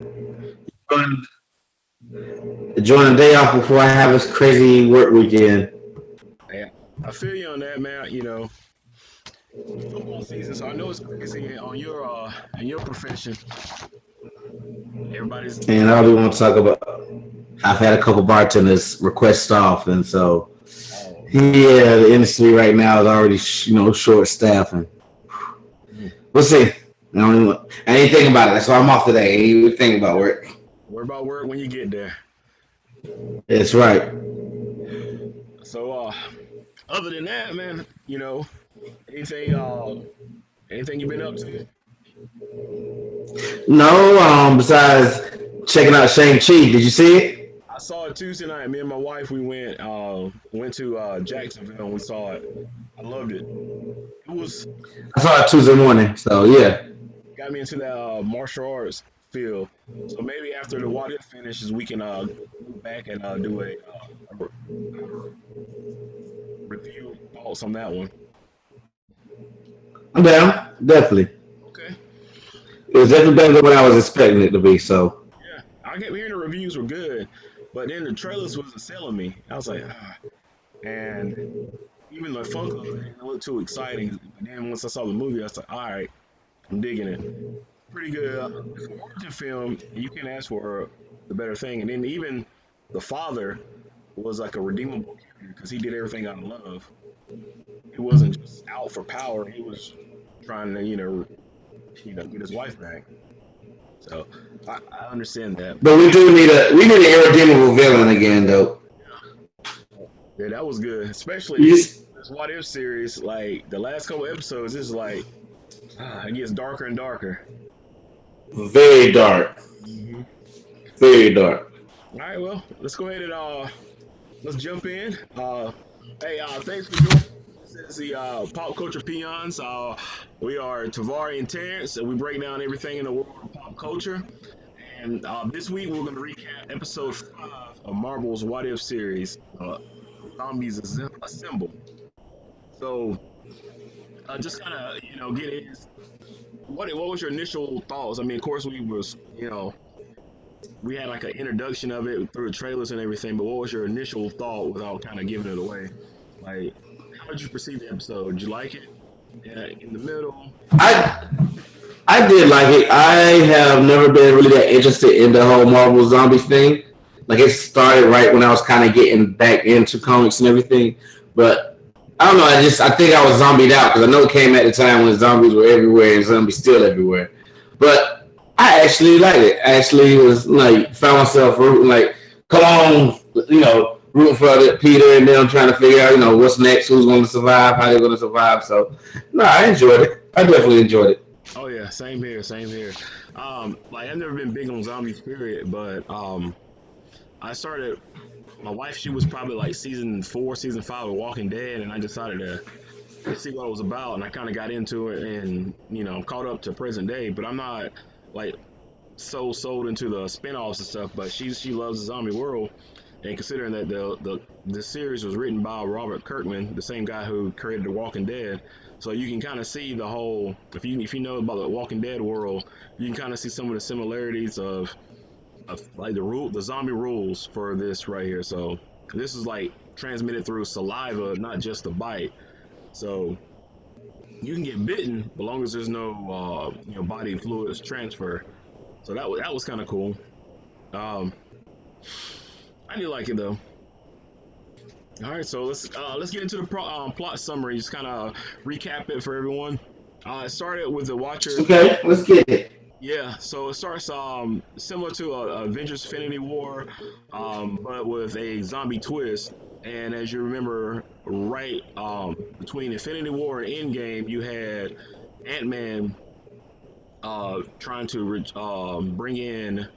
Enjoying the day off before I have this crazy work weekend. Yeah, I feel you on that, man. You know, football season, so I know it's crazy on your in your profession. Everybody's And all we want to talk about, I've had a couple bartenders request off, and so oh no. yeah, the industry right now is already short staffing. Mm. We'll see. I ain't thinking about it. That's why I'm off today. I ain't even thinking about work. Worry about work when you get there. That's right. So other than that, man, you know, anything anything you've been up to? No, besides checking out Shang-Chi. Did you see it? I saw it Tuesday night. Me and my wife, we went to Jacksonville and we saw it. I loved it. It was I saw it Tuesday morning. So yeah. got me into that martial arts field. So maybe after the What If finishes, we can go back and do a review thoughts on that one. I'm down. Definitely. Okay. It was definitely better than what I was expecting it to be. So Yeah, I kept hearing the reviews were good, but then the trailers wasn't selling me. I was like, ah. And even the Funkos didn't look too exciting. But then once I saw the movie, I was like, all right, I'm digging it. Pretty good. For an origin film, you can ask for the better thing. And then even the father was like a redeemable character because he did everything out of love. He wasn't just out for power. He was trying to, get his wife back. So I understand that. but we need an irredeemable villain again though. Yeah, that was good. Especially You just, this What If series. Like the last couple episodes, it's like it gets darker and darker. very dark. Hmm. Very dark. All right, well, let's go ahead and let's jump in. Hey, thanks for joining. This is the Pop Culture Peons. We are Tavari and Terrence, and we break down everything in the world of pop culture. And this week we're going to recap episode 5 of Marvel's What If series, Zombies Assemble. So, just kind of, get in. What was your initial thoughts? I mean, of course, we had like an introduction of it through the trailers and everything, but what was your initial thought without kind of giving it away? Like, how did you perceive the episode? Did you like it? In the middle? I I did like it. I have never been really that interested in the whole Marvel Zombies thing. Like it started right when I was kind of getting back into comics and everything. But I don't know. I think I was zombied out because I know it came at the time when zombies were everywhere and zombies still everywhere. But I actually liked it. I actually was like found myself rooting like, come on, rooting for Peter and them trying to figure out what's next, who's going to survive, how they're going to survive. So no, I enjoyed it. I definitely enjoyed it. Oh yeah, same here, same here. Like I've never been big on zombies, period. But I started. My wife, she was probably like season 4, season 5 of Walking Dead, and I decided to see what it was about, and I kind of got into it, and caught up to present day. But I'm not like so sold into the spin-offs and stuff. But she loves the zombie world, and considering that the series was written by Robert Kirkman, the same guy who created The Walking Dead, so you can kind of see the whole. If you know about the Walking Dead world, you can kind of see some of the similarities of like the zombie rules for this right here. So this is like transmitted through saliva, not just a bite. So you can get bitten, but long as there's no body fluids transfer. So that was kind of cool. Um, I do like it though. All right, so let's get into the plot summary. Just kind of recap it for everyone. It started with the Watcher. Okay, let's get it. Yeah, so it starts similar to Avengers Infinity War, but with a zombie twist. And as you remember, right between Infinity War and Endgame, you had Ant-Man trying to bring in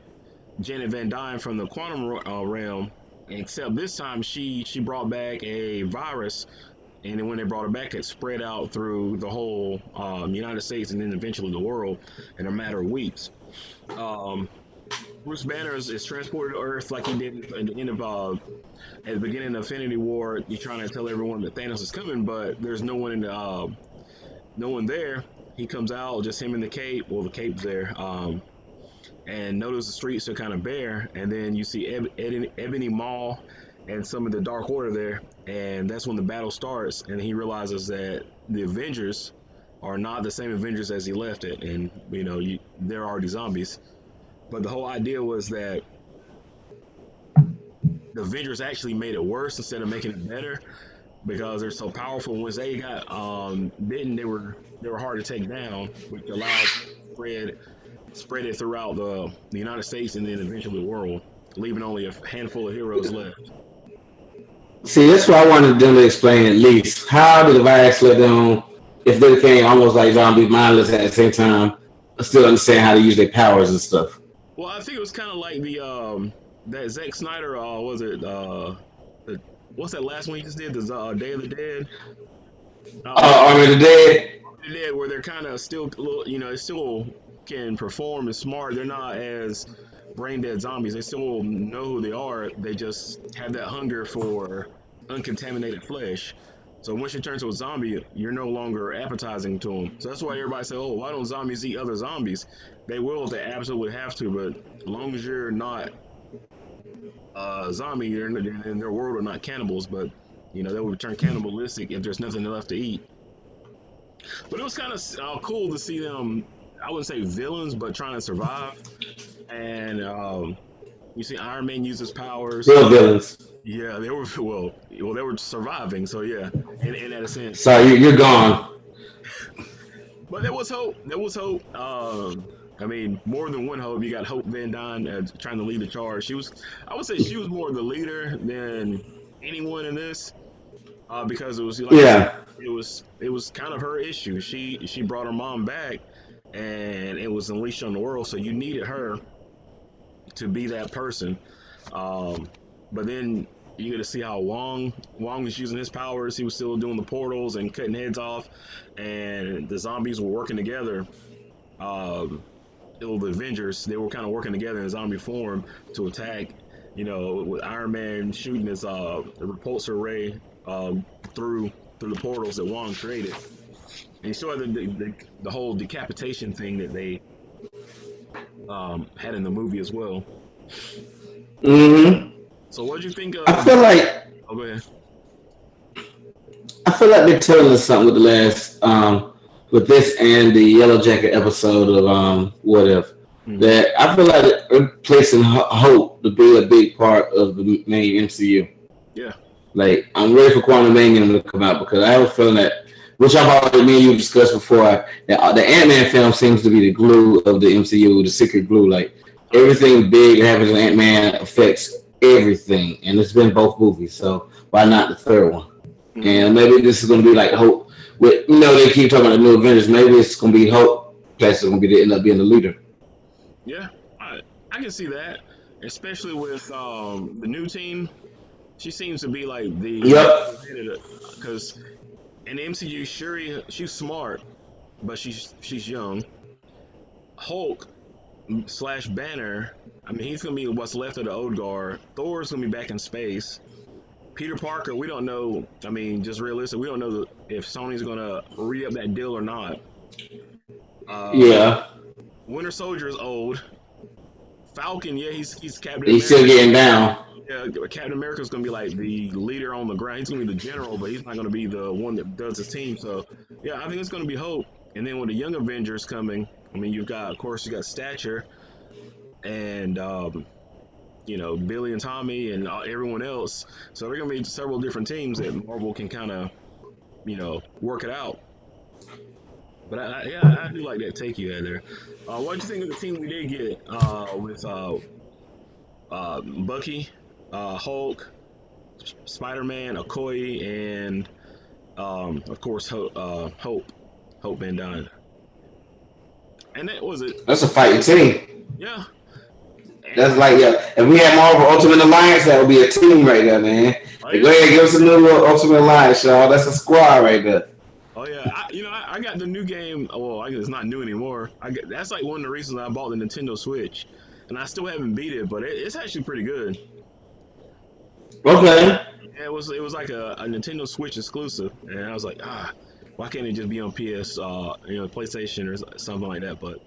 Janet Van Dyne from the quantum realm. Except this time, she brought back a virus, and then when they brought her back, it spread out through the whole United States and then eventually the world in a matter of weeks. Um, Bruce Banner is transported to Earth like he did at the end of at the beginning of Infinity War. He's trying to tell everyone that Thanos is coming, but there's no one no one there. He comes out, just him in the cape. Well, the cape's there, and notice the streets are kind of bare, and then you see Ebony Maw and some of the Dark Order there, and that's when the battle starts, and he realizes that the Avengers are not the same Avengers as he left it, and they're already zombies. But the whole idea was that the Avengers actually made it worse instead of making it better because they're so powerful. Once they got bitten, they were hard to take down, which allowed spread it throughout the United States and then eventually the world, leaving only a handful of heroes left. See, that's what I wanted them to explain at least. How did the virus let them, if they became almost like zombies, mindless at the same time, still understand how to use their powers and stuff? Well, I think it was kind of like the that Zack Snyder was it what's that last one he just did, the Day of the Dead? Army of the Dead? Dead, where they're kind of still, they still can perform and smart. They're not as brain dead zombies. They still know who they are. They just have that hunger for uncontaminated flesh. So once you turn to a zombie, you're no longer appetizing to them. So that's why everybody say, "Oh, why don't zombies eat other zombies?" They will if they absolutely have to, but as long as you're not a zombie, you're in their world are not cannibals. But they will turn cannibalistic if there's nothing left to eat. But it was kind of cool to see them. I wouldn't say villains, but trying to survive. And you see Iron Man use his powers. Real villains. Yeah, they were they were surviving. So yeah, in that sense. Sorry, you're gone. But there was hope. There was hope. I mean, more than one hope. You got Hope Van Dyne trying to lead the charge. I would say she was more the leader than anyone in this, because it was like, Yeah. it was kind of her issue. She brought her mom back, and it was unleashed on the world. So you needed her to be that person. But then you get to see how Wong was using his powers. He was still doing the portals and cutting heads off, and the zombies were working together. The Avengers, they were kind of working together in zombie form to attack. With Iron Man shooting his repulsor ray through the portals that Wong created, and you saw the whole decapitation thing that they had in the movie as well. Mm-hmm. So what did you think of? I feel like Oh, go ahead. they're telling us something with the last with this and the Yellow Jacket episode of What If. Mhm. That I feel like they're placing hope to be a big part of the main MCU. Yeah. Like, I'm ready for Quantumania to come out because I have a feeling that, which I've already me and you discussed before, that the Ant-Man film seems to be the glue of the MCU, the secret glue. Like, everything big that happens in Ant-Man affects everything, and it's been both movies, so why not the third one? Mhm. And maybe this is going to be like Hope. With they keep talking about the new Avengers. Maybe it's going to be Hope that's going to end up being the leader. Yeah, I can see that, especially with the new team. She seems to be like the Yep. because in the MCU, Shuri, she's smart, but she's young. Hulk / Banner, I mean, he's gonna be what's left of the old guard. Thor's gonna be back in space. Peter Parker, we don't know. I mean, just realistic, we don't know if Sony's gonna re-up that deal or not. Yeah. Winter Soldier is old. Falcon, yeah, he's Captain He's America. still getting down. Yeah, Captain America's gonna be like the leader on the ground. He's gonna be the general, but he's not gonna be the one that does his team. So yeah, I think it's gonna be Hope. And then with the Young Avengers coming, I mean, of course, you got Stature and Billy and Tommy and everyone else. So there are gonna be several different teams that Marvel can kind of work it out. But I do like that take you had there. What did you think of the team we did get with Bucky, Hulk, Spider-Man, Okoye, and of course Hope Van Dyne. And that was it. That's a fighting team. Yeah. That's like, yeah. If we had Marvel Ultimate Alliance, that would be a team right there, man. Oh, Go ahead, give us a new Ultimate Alliance, y'all. That's a squad right there. Oh yeah, I got the new game. Well, I guess it's not new anymore. That's like one of the reasons I bought the Nintendo Switch, and I still haven't beat it, but it's actually pretty good. Okay. Yeah, it was like a Nintendo Switch exclusive, and I was like, why can't it just be on PS, PlayStation or something like that? But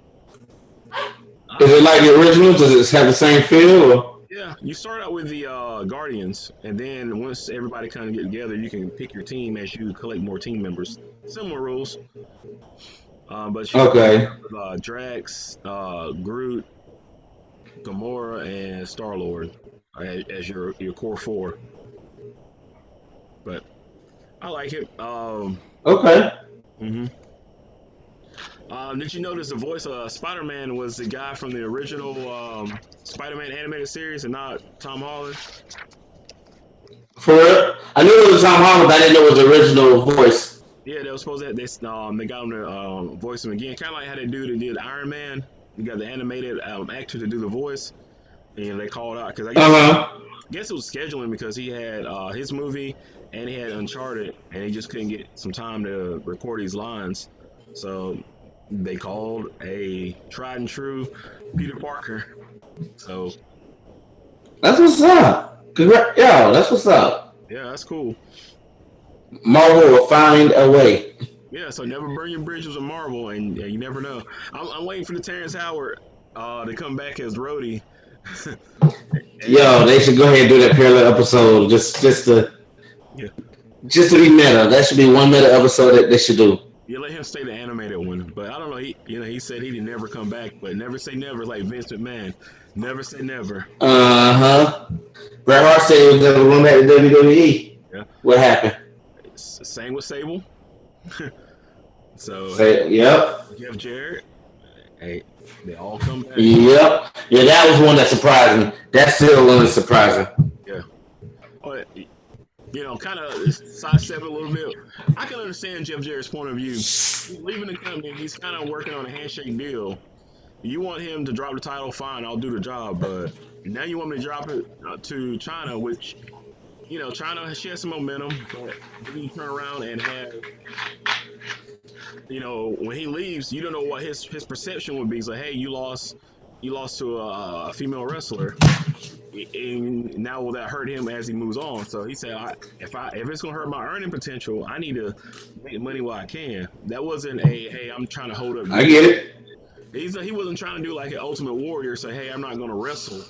Is it like the original? Does it have the same feel? Or? Yeah, you start out with the Guardians, and then once everybody kind of get together, you can pick your team as you collect more team members. Similar rules, but you start Okay. with Drax, Groot, Gamora, and Star Lord as your core four. But I like it. Okay. Mhm. Did you notice the voice of Spider Man was the guy from the original Spider Man animated series and not Tom Holland? For real? I knew it was Tom Holland, but I didn't know it was the original voice. Yeah, they were supposed to have this. They got him to voice him again, kind of like how they do that did Iron Man. You got the animated actor to do the voice, and they called out because Uh huh. I guess it was scheduling because he had his movie and he had Uncharted, and he just couldn't get some time to record these lines. So they called a tried and true Peter Parker. So That's what's up. Yo, that's what's up. yeah, that's cool. Marvel will find a way. Yeah, so never burn your bridges with Marvel, and you never know. I'm waiting for the Terrence Howard to come back as Rhodey. and Yo, they should go ahead and do that parallel episode yeah, just to be meta. That should be one meta episode that they should do. you let him stay the animated one, but I don't know. He said he'd never come back, but never say never, like Vince McMahon. Never say never. Uh huh. Bret Hart said he was never going back to WWE. Yeah. What happened? Same with Sable. So Say, yep. Jeff Jarrett, hey, they all come back. Yep. Yeah, that was one that surprised me. That's still one that's surprising. Yeah. But kind of sidestep a little bit. I can understand Jeff Jarrett's point of view. He's leaving the company. He's kind of working on a handshake deal. You want him to drop the title, fine, I'll do the job. But now you want me to drop it to China, which, China, she has some momentum. But if you turn around and have, when he leaves, you don't know what his perception would be. He's like, hey, you lost to a female wrestler. And now will that hurt him as he moves on? So he said, if it's gonna hurt my earning potential, I need to make money while I can. That wasn't hey, I'm trying to hold up. I get it. He wasn't trying to do like an Ultimate Warrior, say, hey, I'm not gonna wrestle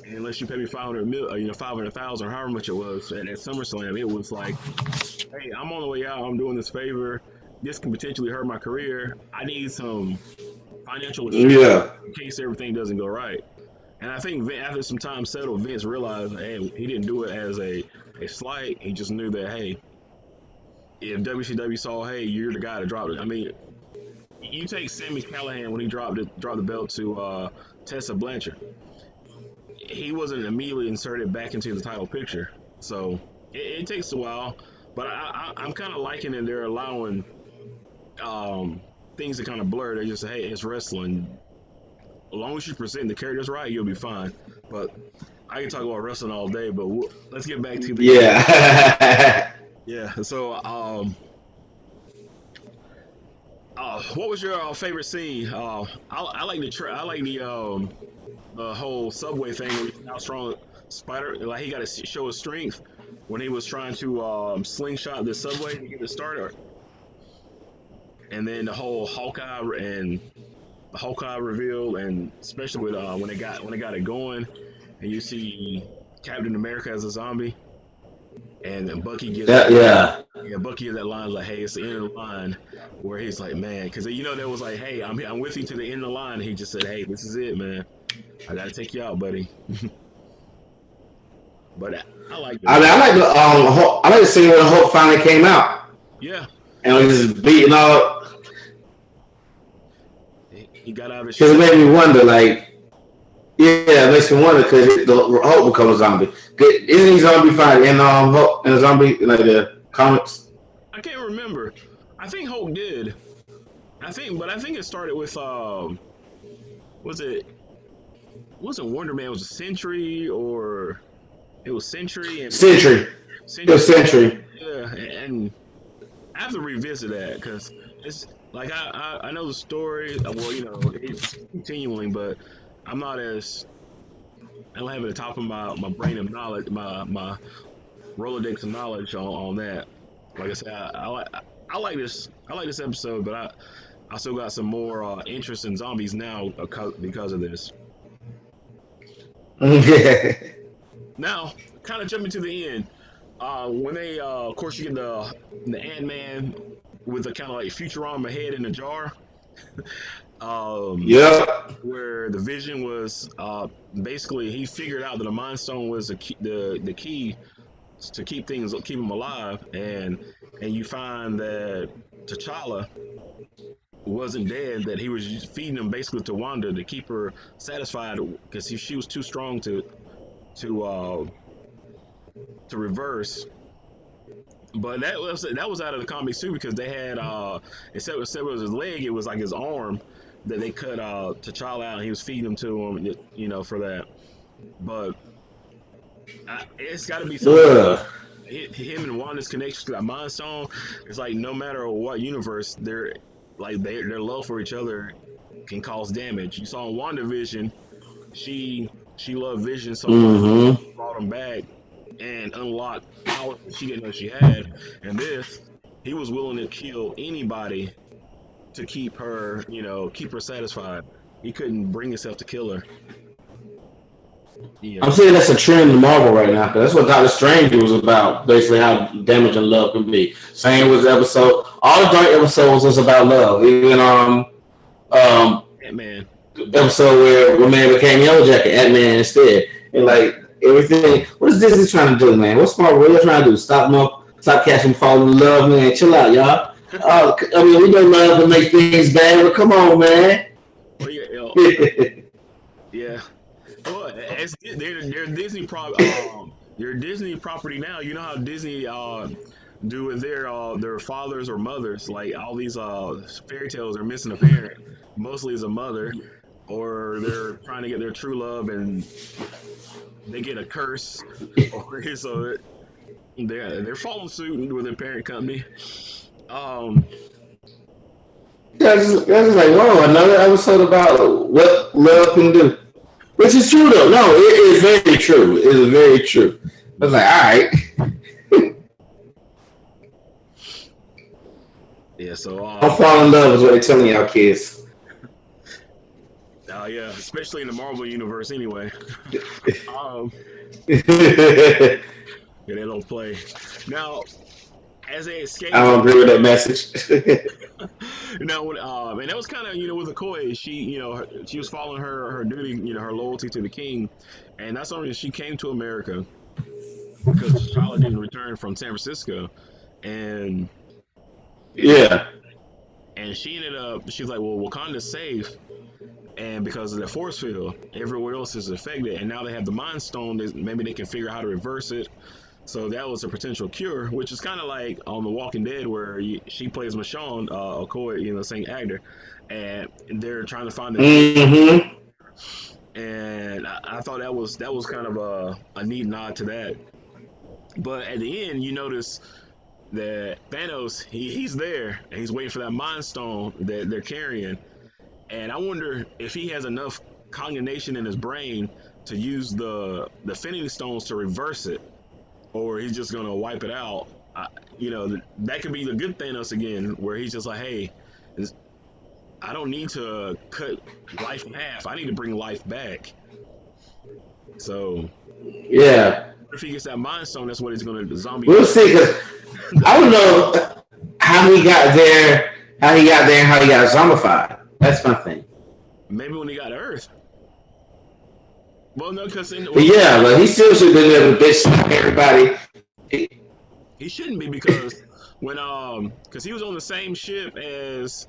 unless you pay me 500,000 or however much it was. And at SummerSlam, it was like, hey, I'm on the way out. I'm doing this favor. This can potentially hurt my career. I need some financial assurance in case everything doesn't go right. And I think after some time settled, Vince realized, hey, he didn't do it as a slight. He just knew that, hey, if WCW saw, hey, you're the guy to drop it. I mean, you take Sami Callihan when he dropped the belt to Tessa Blanchard. He wasn't immediately inserted back into the title picture. So it takes a while. But I'm kind of liking it. They're allowing things to kind of blur. They just say, hey, it's wrestling. As long as you present the characters right, you'll be fine. But I can talk about wrestling all day, but let's get back to the yeah. So, what was your favorite scene? I like the whole subway thing. How strong Spider, like he got to show his strength when he was trying to slingshot the subway to get it started, and then the whole Hawkeye and the Hawkeye reveal, and especially with when they got it going, and you see Captain America as a zombie, and then Bucky gets Bucky gets that line like, "Hey, it's the end of the line," where he's like, "Man," because there was like, "Hey, I'm with you to the end of the line." And he just said, "Hey, this is it, man. I gotta take you out, buddy." But I like that. I like the scene where the Hulk finally came out. Yeah. And was just beating all. He got out of his. Because it made me wonder, like, it makes me wonder because the Hulk becomes a zombie. Isn't he zombie fight in Hulk and a zombie like the comics? I can't remember. I think Hulk did. I think it started with wasn't Wonder Man, was a Sentry or it was Sentry and Sentry. It was Sentry. Yeah, and I have to revisit that because it's like I know the story. Well, it's continuing, but I don't have it at the top of my brain of knowledge, my Rolodex of knowledge on that. Like I said, I like this episode, but I still got some more interest in zombies now because of this. Now, kind of jumping to the end, when they, of course, you get the Ant-Man with a kind of like Futurama head in a jar. Yep. Where the Vision was basically he figured out that the Mind Stone was the key to keep him alive, and you find that T'Challa wasn't dead, that he was just feeding him basically to Wanda to keep her satisfied because she was too strong to reverse. But that was out of the comics too, because they had instead it was his leg, it was like his arm that they cut T'Challa out, and he was feeding him to him, you know, for that. But it's got to be something. Him and Wanda's connection to that Mind Stone. It's like no matter what universe, their love for each other can cause damage. You saw in WandaVision, she loved Vision so much, brought him back and unlocked powers she didn't know she had. And this, he was willing to kill anybody to keep her, keep her satisfied. He couldn't bring himself to kill her. I'm saying that's a trend in Marvel right now, because that's what Doctor Strange was about. Basically, how damage and love can be. Same was the episode. All the dark episodes was about love. Even Ant-Man episode where man became Yellow Jacket, Ant-Man instead, and like everything. What is Disney trying to do, man? What's Marvel really trying to do? Stop catching falling in love, man. Chill out, y'all. I mean, we know love to make things bad, but come on, man. Well, yeah. Well, they're Disney they're Disney property now. You know how Disney do with their fathers or mothers. Like all these fairy tales are missing a parent. Mostly it's a mother, or they're trying to get their true love and they get a curse. So they're following suit with their parent company. That's just like, whoa, another episode about what love can do. Which is true, though. No, it is very true. It is very true. I was like, all right. Yeah, so... don't fall in love is what they're telling y'all kids. Yeah, especially in the Marvel universe anyway. Yeah, they don't play. Now, as they escape... I don't agree with that message. Now, and that was kind of, with Okoye, she was following her duty, her loyalty to the king, and that's only she came to America because Charlotte didn't return from San Francisco, and yeah, and she ended up, she's like, well, Wakanda's safe, and because of the force field, everywhere else is affected, and now they have the Mind Stone, maybe they can figure out how to reverse it. So that was a potential cure, which is kind of like on The Walking Dead, where she plays Michonne, Okoye, same actor, and they're trying to find the and I thought that was kind of a neat nod to that. But at the end, you notice that Thanos, he's there, and he's waiting for that Mind Stone that they're carrying, and I wonder if he has enough cognization in his brain to use the Infinity Stones to reverse it. Or he's just gonna wipe it out. That could be the good Thanos again, where he's just like, hey, I don't need to cut life in half. I need to bring life back. So, yeah. If he gets that Mind Stone, that's what he's gonna zombie. We'll see. Cause I don't know how he got there, and how he got zombified. That's my thing. Maybe when he got to Earth. Well, no, because but he still should have been able to bitch everybody. He shouldn't be, because when because he was on the same ship as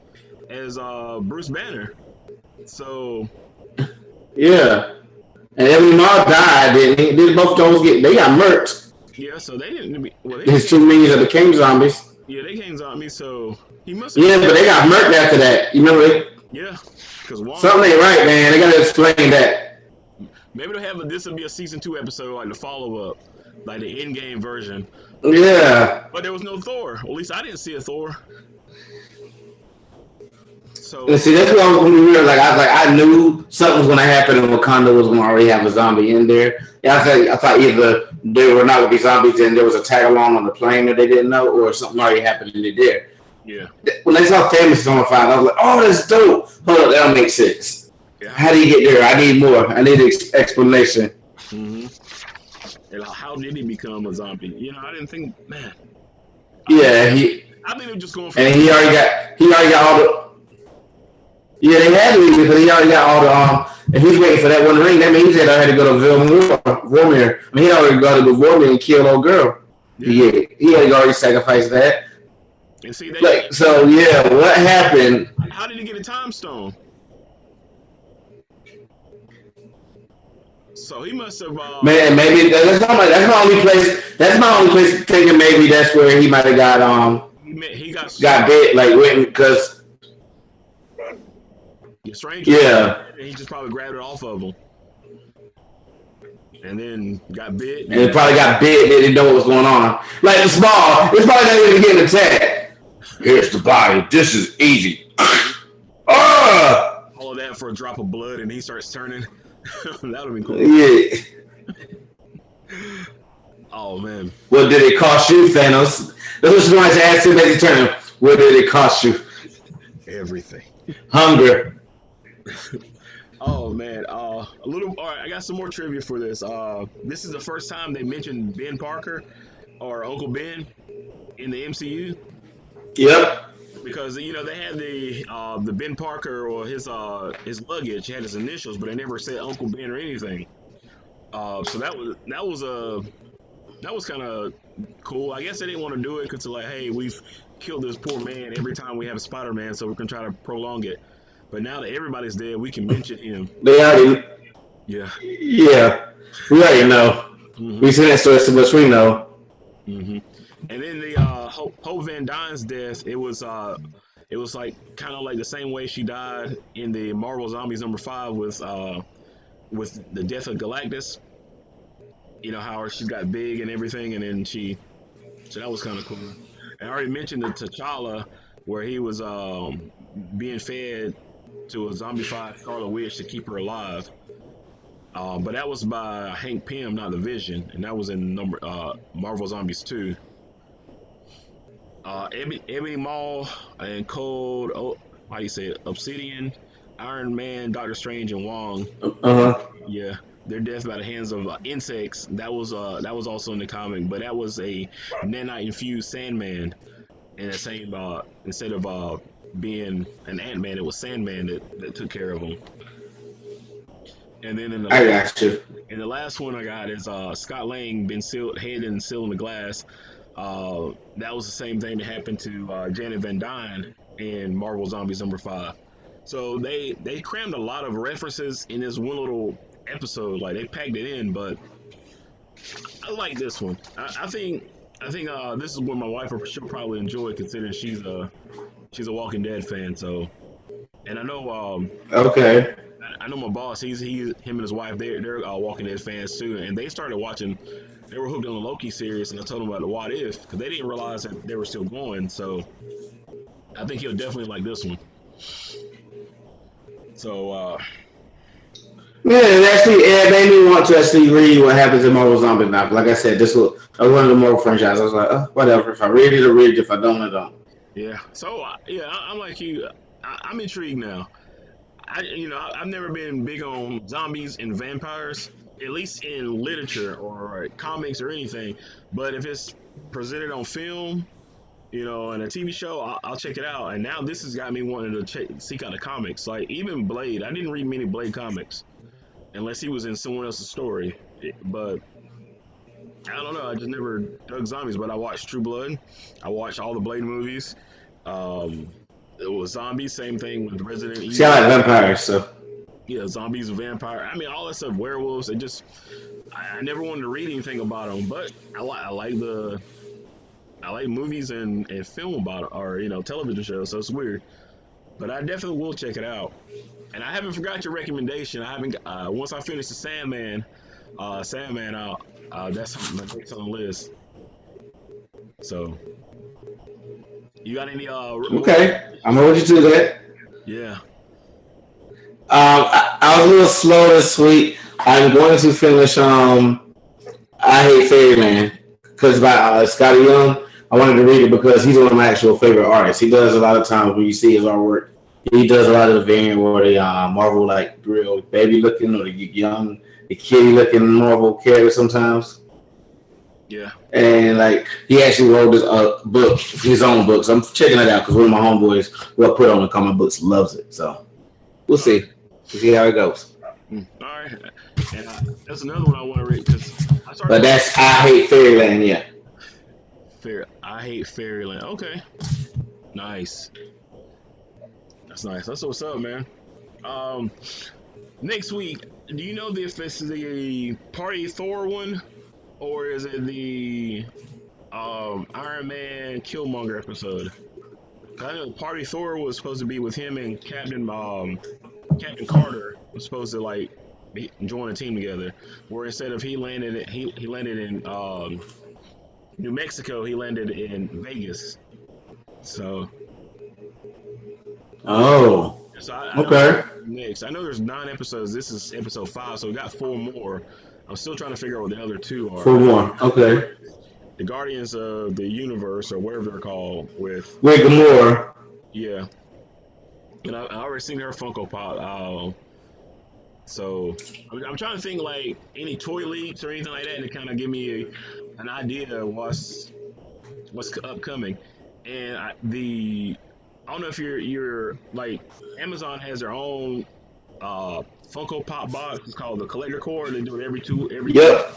Bruce Banner, so yeah. And Ebony Maw died. Did both those they got murked? Yeah, so they didn't be. Well, his two minions that became zombies. Yeah, they became zombies. So he must. Yeah, but they got murked after that. You remember? Yeah, because something ain't right, man. They gotta explain that. Maybe they'll have this will be a season 2 episode, like the follow up, like the end game version. Yeah. But there was no Thor. Well, at least I didn't see a Thor. So see, that's what I was real. I knew something was gonna happen, and Wakanda was gonna already have a zombie in there. Yeah, I thought either there were not gonna be zombies, and there was a tag along on the plane that they didn't know, or something already happened in there. Yeah. When they saw Famous Zone 5, I was like, oh, that's dope. Hold up, that don't make sense. Yeah. How do you get there? I need more. I need an explanation. Mm-hmm. And how did he become a zombie? You know, I didn't think, man. Yeah, I think they're just going for. And he already got all the. Yeah, they had to be because he already got all the. And he's waiting for that one ring. That means he had to go to Vormir. I mean, he already got to go to Vormir and kill old girl. Yeah, he had already sacrificed that. And see, so yeah, what happened? How did he get a time stone? So he must have. Man, maybe that's my only place. That's my only place thinking maybe that's where he might have got He got bit like went because. Yeah. He just probably grabbed it off of him. And then got bit. And it probably got bit. They didn't know what was going on. Like it's probably not even getting attacked. Here's the body. This is easy. All of that for a drop of blood, and he starts turning. That would have been cool. Yeah. Oh man. What did it cost you, Thanos? That's what somebody's asking as he turning. What did it cost you? Everything. Hunger. Oh man, All right, I got some more trivia for this. This is the first time they mentioned Ben Parker or Uncle Ben in the MCU. Yep. Because you know they had the Ben Parker or his luggage had his initials, but they never said Uncle Ben or anything. So that was kind of cool. I guess they didn't want to do it because they're like, hey, we've killed this poor man every time we have a Spider-Man, so we're gonna try to prolong it. But now that everybody's dead, we can mention him. They already. Yeah. Yeah. We already know. Mm-hmm. We've seen that story so much we know. Mm-hmm. And then the Hope Van Dyne's death, it was like kind of like the same way she died in the Marvel Zombies #5 with the death of Galactus. You know how she got big and everything, and then so that was kind of cool. And I already mentioned the T'Challa where he was being fed to a zombified Scarlet Witch to keep her alive. But that was by Hank Pym, not the Vision, and that was in Marvel Zombies 2. Ebony Maw and Cold, how do you say it? Obsidian, Iron Man, Doctor Strange, and Wong. Yeah, their death by the hands of insects. That was also in the comic, but that was a nanite infused Sandman, and the same instead of being an Ant-Man, it was Sandman that took care of him. And then in the last one I got is Scott Lang been head and sealed in the glass. That was the same thing that happened to Janet Van Dyne in Marvel Zombies #5. So they crammed a lot of references in this one little episode. Like they packed it in, but I like this one. I think this is one my wife she'll probably enjoy, considering she's a Walking Dead fan. So, and I know okay. I know my boss. Him and his wife. They're Walking Dead fans too, and they started watching. They were hooked on the Loki series, and I told them about the What If because they didn't realize that they were still going. So I think he'll definitely like this one. So it made me want to actually read what happens in Marvel Zombies now. Like I said, this was one of the Marvel franchises. I was like, whatever. If I read it, I read it. If I don't, I don't. Yeah. So I'm like you. I'm intrigued now. I've never been big on zombies and vampires, at least in literature or comics or anything. But if it's presented on film, and a TV show, I'll check it out. And now this has got me wanting to seek out the comics. Like even Blade, I didn't read many Blade comics, unless he was in someone else's story. But I don't know. I just never dug zombies. But I watched True Blood. I watched all the Blade movies. It was zombies, same thing with Resident Evil. See, I like vampires, so. Yeah, zombies, vampire. I mean, all that stuff, werewolves. I never wanted to read anything about them, but I like movies and film about it, or television shows. So it's weird, but I definitely will check it out. And I haven't forgot your recommendation. I haven't. Once I finish the Sandman, that's my next on the list. So. You got any? Okay, I'm gonna hold you to that. Yeah. I was a little slow this week. I'm going to finish. I Hate Fairyland because by Scotty Young. I wanted to read it because he's one of my actual favorite artists. He does a lot of times when you see his artwork. He does a lot of the variant where the Marvel like real baby looking or the young, the kitty looking Marvel character sometimes. Yeah. And like he actually wrote this book, his own book. So I'm checking it out because one of my homeboys who I put on the comic books loves it. So we'll All right. see. We'll see how it goes. All right. And that's another one I want to read because I But started that's I Hate Fairyland. Yeah. I hate Fairyland. Okay. Nice. That's nice. That's what's up, man. Um, Next week, do you know if this is the Party Thor one or is it the Iron Man Killmonger episode? 'Cause I know Party Thor was supposed to be with him and Captain Carter was supposed to like join a team together. Where instead of he landed in New Mexico, he landed in Vegas. So Oh. I don't know Okay. next. I know there's 9 episodes. This is episode 5, so we got 4 more. I'm still trying to figure out what the other 2 are. For one. Okay. The Guardians of the Universe or whatever they're called with Rick Moore. yeah. And I already seen her Funko Pop. So I'm trying to think like any toy leaks or anything like that to kind of give me an idea of what's upcoming. And I don't know if you're like Amazon has their own Funko Pop box. It's called the Collector Core. They do it every year. Yep.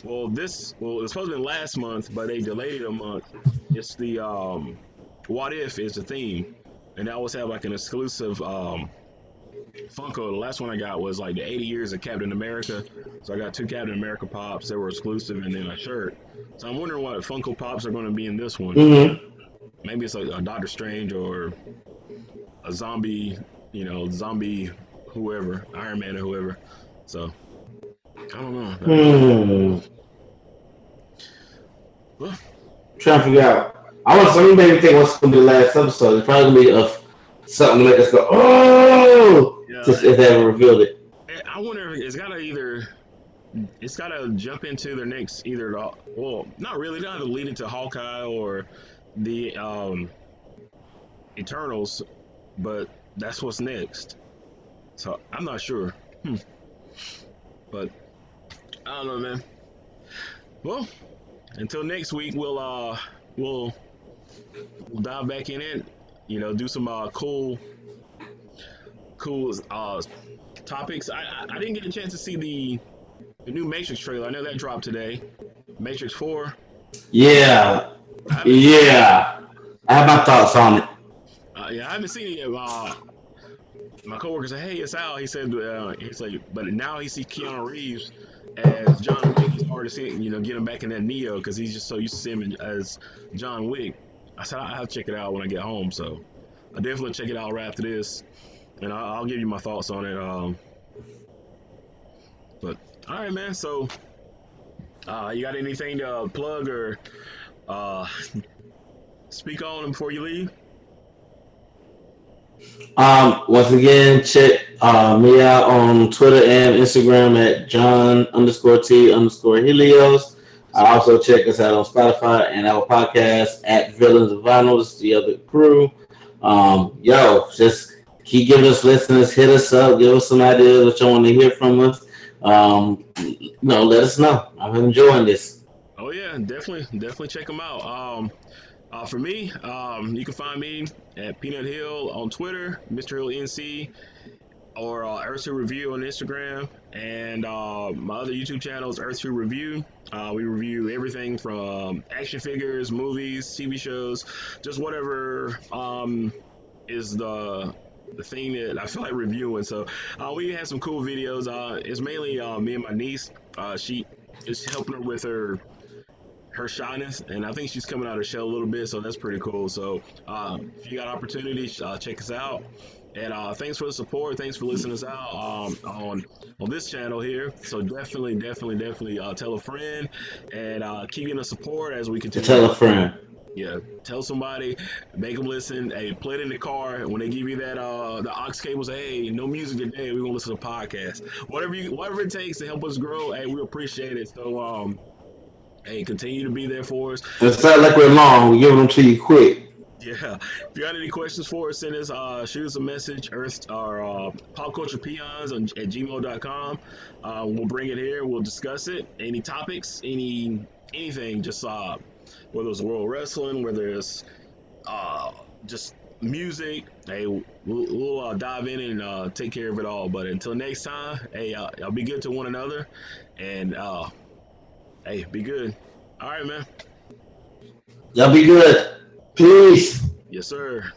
Well, it's supposed to be last month, but they delayed it a month. It's the What If is the theme, and they always have like an exclusive Funko. The last one I got was like the 80 years of Captain America. So I got 2 Captain America pops that were exclusive, and then a shirt. So I'm wondering what Funko Pops are going to be in this one. Mm-hmm. Maybe it's a Doctor Strange or a zombie, zombie whoever, Iron Man or whoever. So I don't know. Well, Trying to figure out. I want something made me think what's gonna be the last episode. It's probably gonna be something to make us go, oh, yeah, just if they ever revealed it. I wonder if it's gotta jump into their next well, not really, not to lead into Hawkeye or the Eternals, but that's what's next. So I'm not sure. But I don't know, man. Well, until next week, we'll dive back in it. Do some cool topics. I didn't get a chance to see the new Matrix trailer. I know that dropped today. Matrix 4. Yeah. Yeah. I have my thoughts on it. Yeah, I haven't seen it yet. My coworker said, "Hey, it's out." He said, "He's like, but now he sees Keanu Reeves as John Wick. He's hard to see, get him back in that Neo because he's just so used to seeing him as John Wick." I said, "I'll check it out when I get home." So I'll definitely check it out right after this, and I'll give you my thoughts on it. But all right, man. So you got anything to plug or speak on before you leave? Once again, check me out on Twitter and Instagram at John_T_Helios. I also check us out on Spotify and our podcast at Villains of Vinyl. This is the other crew. Just keep giving us listeners, hit us up, give us some ideas what you want to hear from us. Let us know. I'm enjoying this. Oh yeah, definitely check them out. For me, you can find me at Peanut Hill on Twitter, Mr. Hill NC, or Earth2 Review on Instagram, and my other YouTube channel is Earth2 Review. We review everything from action figures, movies, TV shows, just whatever is the thing that I feel like reviewing. So we have some cool videos. It's mainly me and my niece. She is helping her with her shyness, and I think she's coming out of her shell a little bit, so that's pretty cool. So if you got opportunities, check us out. And thanks for the support. Thanks for listening us out on this channel here. So definitely tell a friend and keep getting the support as we continue. Tell a friend. Yeah, tell somebody, make them listen. Hey, play it in the car when they give you that the aux cable. Say, hey, no music today. We're gonna listen to a podcast. Whatever it takes to help us grow. Hey, we appreciate it. So Hey, continue to be there for us. It's not like we're long. We're giving them to you quick. Yeah. If you got any questions for us, send us shoot us a message, earth or pop culture peons at gmail.com. We'll bring it here, we'll discuss it. Any topics, anything, just whether it's world wrestling, whether it's uh just music, hey, we'll dive in and take care of it all. But until next time, hey, y'all be good to one another, and hey, be good. All right, man. Y'all be good. Peace. Yes, sir.